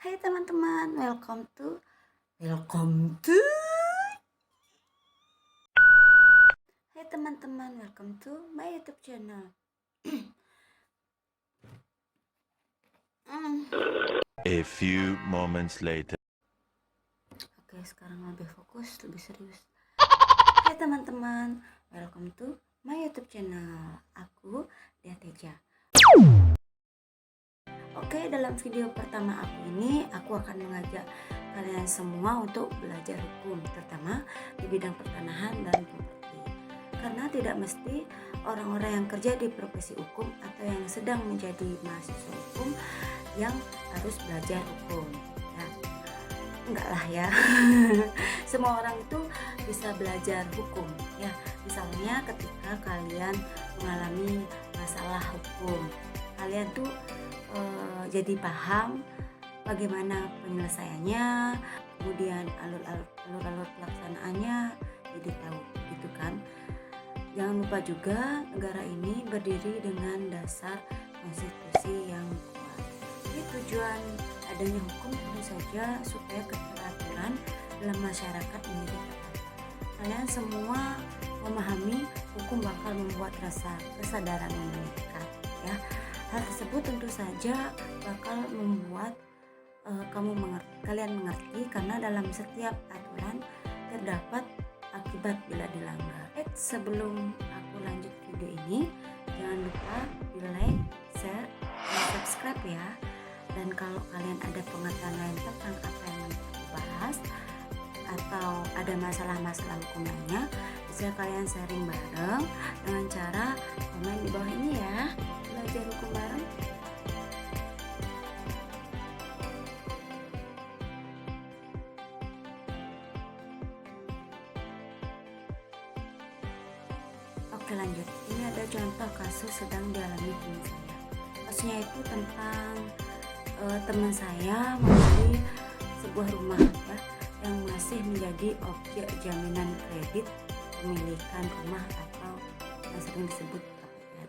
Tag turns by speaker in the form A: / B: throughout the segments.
A: Hai teman-teman, welcome to Hai teman-teman, welcome to my YouTube channel.
B: A few moments later.
A: Oke, sekarang lebih fokus, lebih serius. Hai teman-teman, welcome to my YouTube channel. Aku Dia Teja. Oke, dalam video pertama aku ini, aku akan mengajak kalian semua untuk belajar hukum, terutama di bidang pertanahan dan properti. Karena tidak mesti orang-orang yang kerja di profesi hukum atau yang sedang menjadi mahasiswa hukum yang harus belajar hukum. Ya, enggak lah ya. Semua orang itu bisa belajar hukum. Ya, misalnya ketika kalian mengalami masalah hukum, kalian tuh jadi paham bagaimana penyelesaiannya, kemudian alur-alur pelaksanaannya jadi tahu gitu kan. Jangan lupa juga negara ini berdiri dengan dasar konstitusi yang kuat. Jadi tujuan adanya hukum tentu saja supaya keteraturan dalam masyarakat menjadi tertata. Kalian semua memahami hukum bakal membuat rasa kesadaran yang meningkat ya. Hal tersebut tentu saja bakal membuat kalian mengerti karena dalam setiap aturan terdapat akibat bila dilanggar. Sebelum aku lanjut video ini, jangan lupa di like, share, dan subscribe ya. Dan kalau kalian ada pengetahuan lain tentang apa yang aku bahas atau ada masalah-masalah hukum lainnya, bisa kalian sharing bareng dengan cara komen di bawah ini ya. Belajar hukum bareng. Oke, lanjut. Ini ada contoh kasus sedang dialami teman saya. Kasusnya itu tentang teman saya membeli sebuah rumah ya, yang masih menjadi objek jaminan kredit pemilikan rumah atau yang sering disebut KPR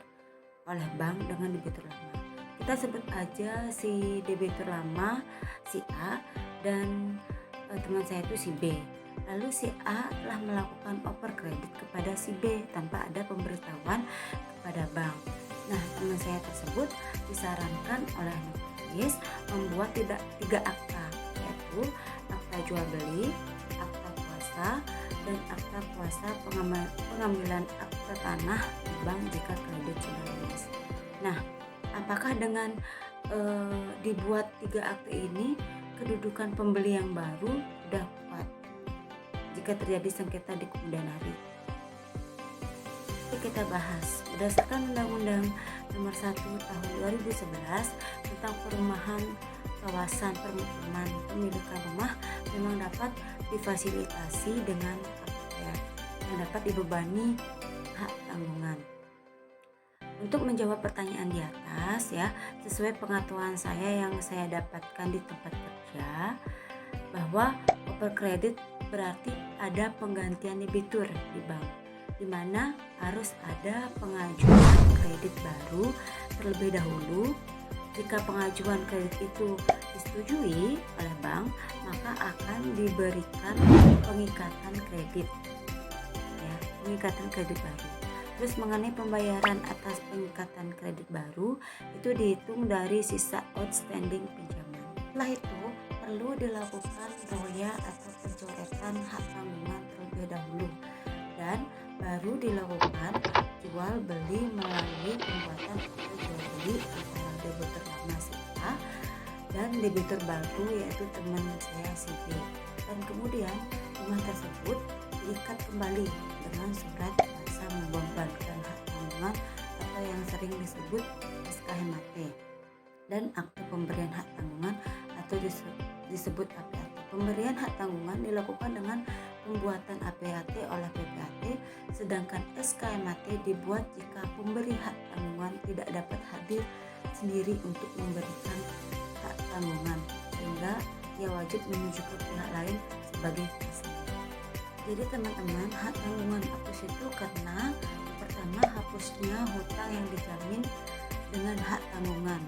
A: oleh bank dengan debitur lama. Kita sebut aja si debitur lama si A dan teman saya itu si B. Lalu si A telah melakukan oper kredit kepada si B tanpa ada pemberitahuan kepada bank. Nah, teman saya tersebut disarankan oleh notaris membuat tiga akta, yaitu akta jual beli, akta kuasa, dan akta kuasa pengambilan akta tanah di bank jika kredit sudah lunas. Nah, apakah dengan dibuat tiga akta ini kedudukan pembeli yang baru sudah kuat jika terjadi sengketa di kemudian hari? Jadi kita bahas berdasarkan Undang-Undang Nomor 1 Tahun 2011 tentang perumahan kawasan permukiman, pemilikan rumah memang dapat difasilitasi dengan KPR yang dapat dibebani hak tanggungan. Untuk menjawab pertanyaan di atas ya, sesuai pengetahuan saya yang saya dapatkan di tempat kerja, bahwa oper kredit berarti ada penggantian debitur di bank, di mana harus ada pengajuan kredit baru terlebih dahulu. Jika pengajuan kredit itu disetujui oleh bank, maka akan diberikan pengikatan kredit ya, pengikatan kredit baru. Terus mengenai pembayaran atas pengikatan kredit baru itu dihitung dari sisa outstanding pinjaman. Setelah itu perlu dilakukan roya atau pencoretan hak tanggungan terlebih dahulu dan baru dilakukan jual beli melalui pembuatan akta jual beli antara debitur lama si A dan debitur baru yaitu teman saya si B. Dan kemudian rumah tersebut diikat kembali dengan surat kuasa membebankan hak tanggungan atau yang sering disebut SKHMAT dan akte pemberian hak tanggungan atau disebut APAT. Pemberian hak tanggungan dilakukan dengan pembuatan APAT oleh PPAT, sedangkan SKHMAT dibuat jika pemberi hak tanggungan tidak dapat hadir sendiri untuk memberikan hak tanggungan, sehingga ia wajib menunjukkan pihak lain sebagai tersangka. Jadi teman-teman, hak tanggungan hapus itu karena pertama hapusnya hutang yang dijamin dengan hak tanggungan.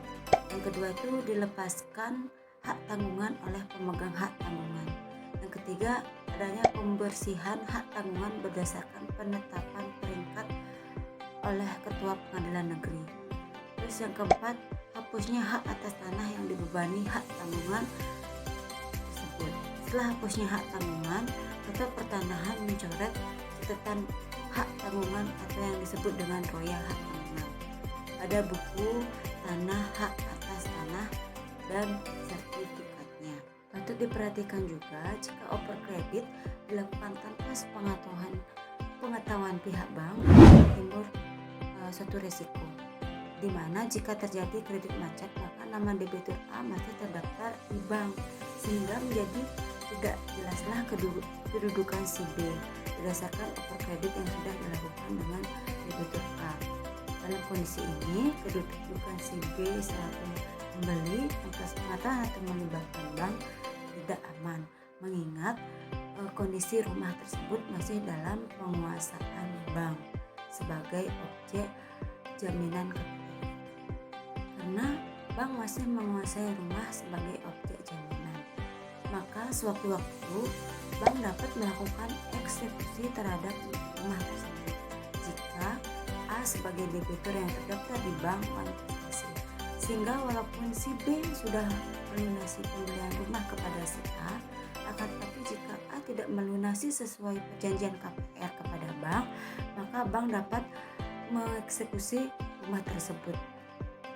A: Yang kedua itu dilepaskan hak tanggungan oleh pemegang hak tanggungan. Yang ketiga, adanya pembersihan hak tanggungan berdasarkan penetapan peringkat oleh Ketua Pengadilan Negeri. Terus yang keempat, hapusnya hak atas tanah yang dibebani hak tanggungan tersebut. Setelah hapusnya hak tanggungan, Ketua Pertanahan mencoret catatan hak tanggungan atau yang disebut dengan roya hak tanggungan pada buku tanah hak atas tanah dan sertifikatnya. Patut diperhatikan juga jika oper kredit dilakukan tanpa pengetahuan pihak bank timbul suatu resiko, di mana jika terjadi kredit macet maka nama debitur A masih terdaftar di bank sehingga menjadi tidak jelaslah kedudukan si B berdasarkan oper kredit yang sudah dilakukan dengan debitur A. Dalam kondisi ini, kedudukan si B selaku pembeli atas pengetahuan atau melibatkan bank tidak aman, mengingat kondisi rumah tersebut masih dalam penguasaan bank sebagai objek jaminan kredit. Karena bank masih menguasai rumah sebagai objek jaminan, maka sewaktu-waktu bank dapat melakukan eksekusi terhadap rumah tersebut jika A sebagai debitur yang terdaftar di bank manifestasi, sehingga walaupun si B sudah melunasi pembelian rumah kepada si A, akan tetapi jika A tidak melunasi sesuai perjanjian KPR kepada bank, maka bank dapat mengeksekusi rumah tersebut.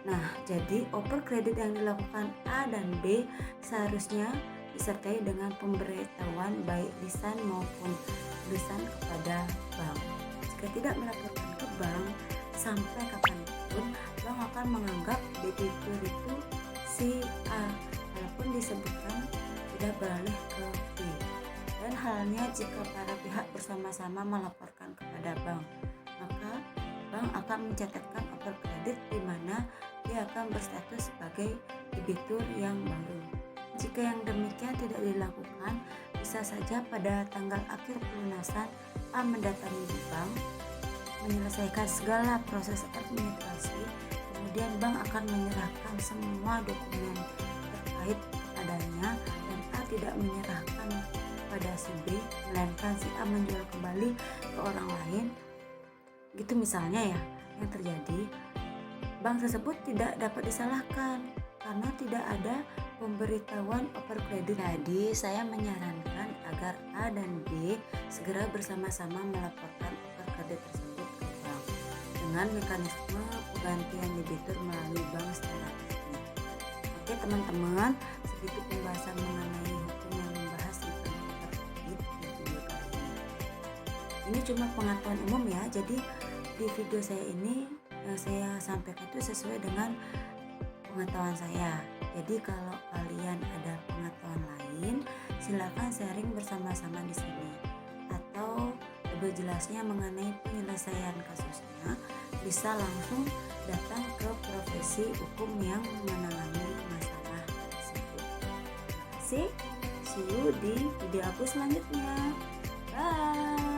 A: Nah, jadi oper kredit yang dilakukan A dan B seharusnya disertai dengan pemberitahuan baik lisan maupun tulisan kepada bank. Jika tidak melaporkan ke bank, sampai kapanpun bank akan menganggap debitur itu si A walaupun disebutkan sudah beralih ke B. Dan halnya jika para pihak bersama-sama melaporkan kepada bank, maka bank akan mencatatkan oper kredit di mana dia akan berstatus sebagai debitur yang baru. Jika yang demikian tidak dilakukan, bisa saja pada tanggal akhir pelunasan A mendatangi bank, menyelesaikan segala proses administrasi, kemudian bank akan menyerahkan semua dokumen terkait padanya dan A tidak menyerahkan pada si B, melainkan si A menjual kembali ke orang lain. Gitu misalnya ya, yang terjadi, bank tersebut tidak dapat disalahkan karena tidak ada pemberitahuan oper kredit. Jadi saya menyarankan agar A dan B segera bersama-sama melaporkan oper kredit tersebut ke bank dengan mekanisme penggantian debitur melalui bank secara resmi. Oke teman-teman, segitu pembahasan mengenai hukum yang membahas tentang oper kredit di video kali ini. Ini cuma pengetahuan umum ya, jadi di video saya ini yang saya sampaikan itu sesuai dengan pengetahuan saya. Jadi kalau kalian ada pengetahuan lain, silakan sharing bersama-sama di sini. Atau lebih jelasnya mengenai penyelesaian kasusnya, bisa langsung datang ke profesi hukum yang menangani masalah tersebut. Terima kasih. See you di video aku selanjutnya. Bye.